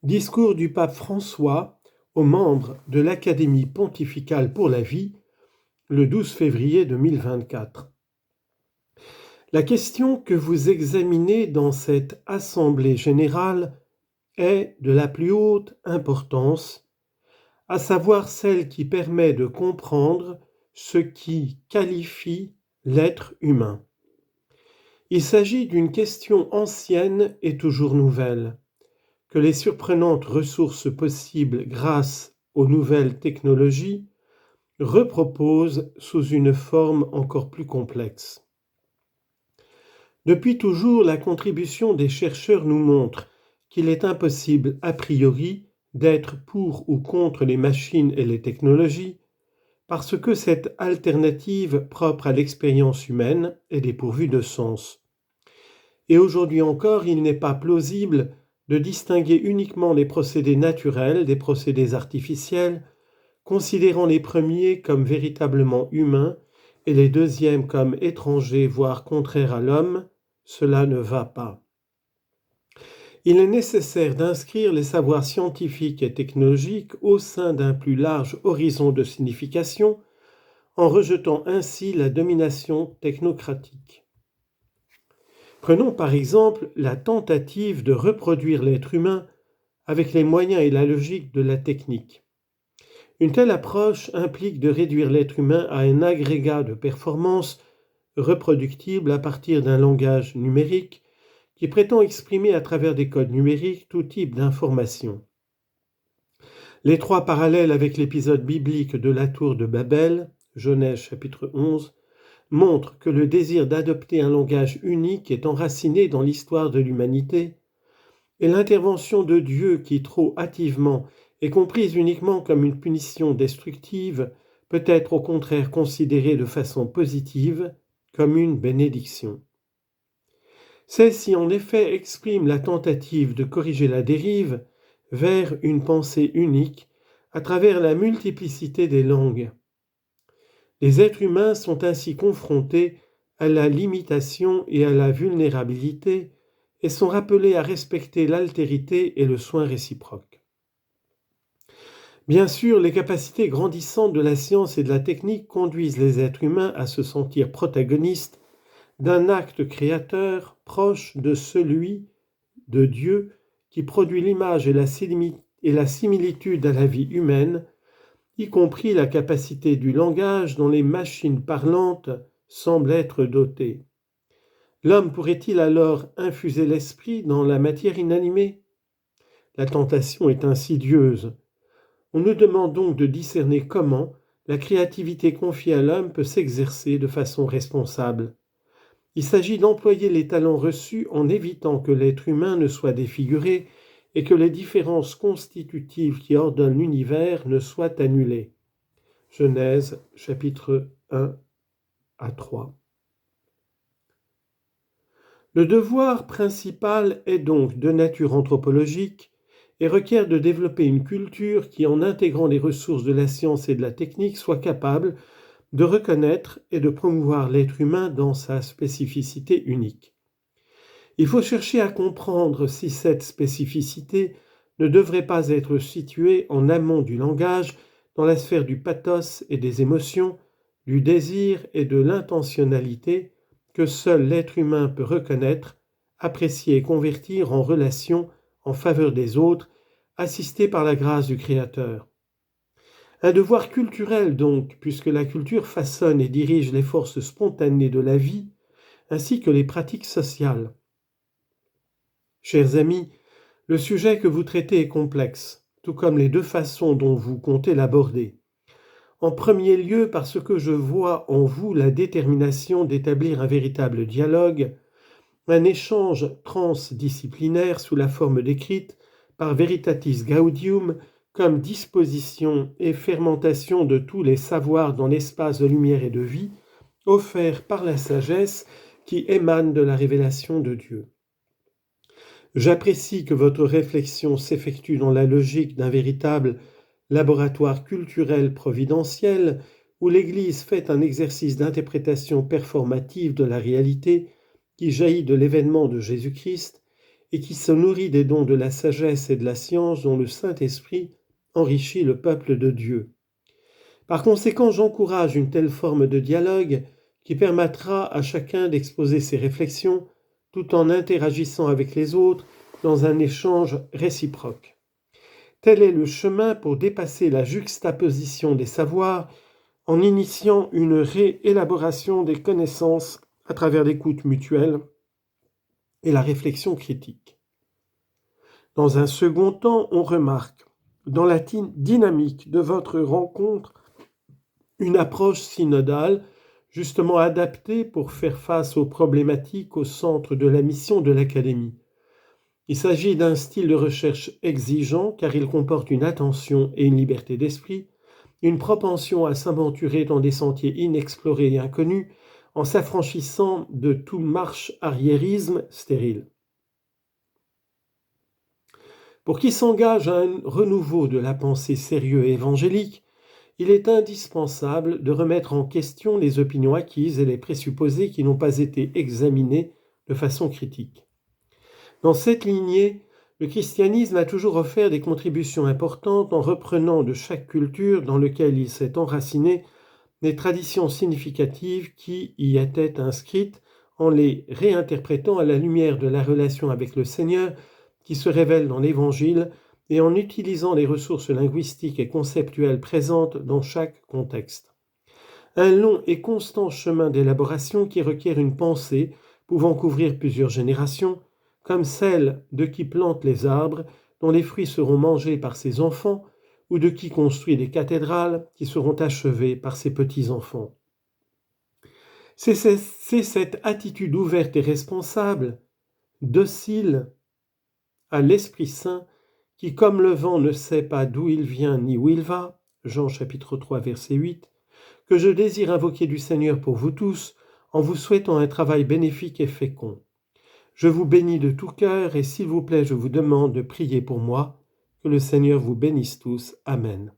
Discours du pape François aux membres de l'Académie pontificale pour la vie, le 12 février 2024. La question que vous examinez dans cette Assemblée générale est de la plus haute importance, à savoir celle qui permet de comprendre ce qui qualifie l'être humain. Il s'agit d'une question ancienne et toujours nouvelle, que les surprenantes ressources possibles grâce aux nouvelles technologies reproposent sous une forme encore plus complexe. Depuis toujours, la contribution des chercheurs nous montre qu'il est impossible a priori d'être pour ou contre les machines et les technologies, parce que cette alternative propre à l'expérience humaine est dépourvue de sens. Et aujourd'hui encore, il n'est pas plausible de distinguer uniquement les procédés naturels des procédés artificiels, considérant les premiers comme véritablement humains et les deuxièmes comme étrangers, voire contraires à l'homme. Cela ne va pas. Il est nécessaire d'inscrire les savoirs scientifiques et technologiques au sein d'un plus large horizon de signification, en rejetant ainsi la domination technocratique. Prenons par exemple la tentative de reproduire l'être humain avec les moyens et la logique de la technique. Une telle approche implique de réduire l'être humain à un agrégat de performances reproductible à partir d'un langage numérique qui prétend exprimer à travers des codes numériques tout type d'informations. L'étroit parallèle avec l'épisode biblique de la tour de Babel, Genèse chapitre 11, montre que le désir d'adopter un langage unique est enraciné dans l'histoire de l'humanité, et l'intervention de Dieu qui trop hâtivement est comprise uniquement comme une punition destructive peut être au contraire considérée de façon positive comme une bénédiction. Celle-ci en effet exprime la tentative de corriger la dérive vers une pensée unique à travers la multiplicité des langues. Les êtres humains sont ainsi confrontés à la limitation et à la vulnérabilité et sont rappelés à respecter l'altérité et le soin réciproque. Bien sûr, les capacités grandissantes de la science et de la technique conduisent les êtres humains à se sentir protagonistes d'un acte créateur proche de celui de Dieu qui produit l'image et la similitude à la vie humaine, y compris la capacité du langage dont les machines parlantes semblent être dotées. L'homme pourrait-il alors infuser l'esprit dans la matière inanimée ? La tentation est insidieuse. On nous demande donc de discerner comment la créativité confiée à l'homme peut s'exercer de façon responsable. Il s'agit d'employer les talents reçus en évitant que l'être humain ne soit défiguré et que les différences constitutives qui ordonnent l'univers ne soient annulées. Genèse chapitre 1 à 3. Le devoir principal est donc de nature anthropologique et requiert de développer une culture qui, en intégrant les ressources de la science et de la technique, soit capable de reconnaître et de promouvoir l'être humain dans sa spécificité unique. Il faut chercher à comprendre si cette spécificité ne devrait pas être située en amont du langage, dans la sphère du pathos et des émotions, du désir et de l'intentionnalité que seul l'être humain peut reconnaître, apprécier et convertir en relation en faveur des autres, assisté par la grâce du Créateur. Un devoir culturel donc, puisque la culture façonne et dirige les forces spontanées de la vie, ainsi que les pratiques sociales. Chers amis, le sujet que vous traitez est complexe, tout comme les deux façons dont vous comptez l'aborder. En premier lieu, parce que je vois en vous la détermination d'établir un véritable dialogue, un échange transdisciplinaire sous la forme décrite par Veritatis Gaudium comme disposition et fermentation de tous les savoirs dans l'espace de lumière et de vie, offert par la sagesse qui émane de la révélation de Dieu. J'apprécie que votre réflexion s'effectue dans la logique d'un véritable laboratoire culturel providentiel où l'Église fait un exercice d'interprétation performative de la réalité qui jaillit de l'événement de Jésus-Christ et qui se nourrit des dons de la sagesse et de la science dont le Saint-Esprit enrichit le peuple de Dieu. Par conséquent, j'encourage une telle forme de dialogue qui permettra à chacun d'exposer ses réflexions tout en interagissant avec les autres dans un échange réciproque. Tel est le chemin pour dépasser la juxtaposition des savoirs en initiant une réélaboration des connaissances à travers l'écoute mutuelle et la réflexion critique. Dans un second temps, on remarque, dans la dynamique de votre rencontre, une approche synodale justement adaptée pour faire face aux problématiques au centre de la mission de l'Académie. Il s'agit d'un style de recherche exigeant car il comporte une attention et une liberté d'esprit, une propension à s'aventurer dans des sentiers inexplorés et inconnus en s'affranchissant de tout marche-arriérisme stérile. Pour qui s'engage à un renouveau de la pensée sérieux et évangélique, il est indispensable de remettre en question les opinions acquises et les présupposés qui n'ont pas été examinés de façon critique. Dans cette lignée, le christianisme a toujours offert des contributions importantes en reprenant de chaque culture dans laquelle il s'est enraciné des traditions significatives qui y étaient inscrites en les réinterprétant à la lumière de la relation avec le Seigneur qui se révèle dans l'Évangile et en utilisant les ressources linguistiques et conceptuelles présentes dans chaque contexte. Un long et constant chemin d'élaboration qui requiert une pensée pouvant couvrir plusieurs générations, comme celle de qui plante les arbres dont les fruits seront mangés par ses enfants, ou de qui construit des cathédrales qui seront achevées par ses petits-enfants. C'est cette attitude ouverte et responsable, docile à l'Esprit Saint, qui, comme le vent ne sait pas d'où il vient ni où il va, Jean chapitre 3 verset 8, que je désire invoquer du Seigneur pour vous tous, en vous souhaitant un travail bénéfique et fécond. Je vous bénis de tout cœur et s'il vous plaît, je vous demande de prier pour moi, que le Seigneur vous bénisse tous. Amen.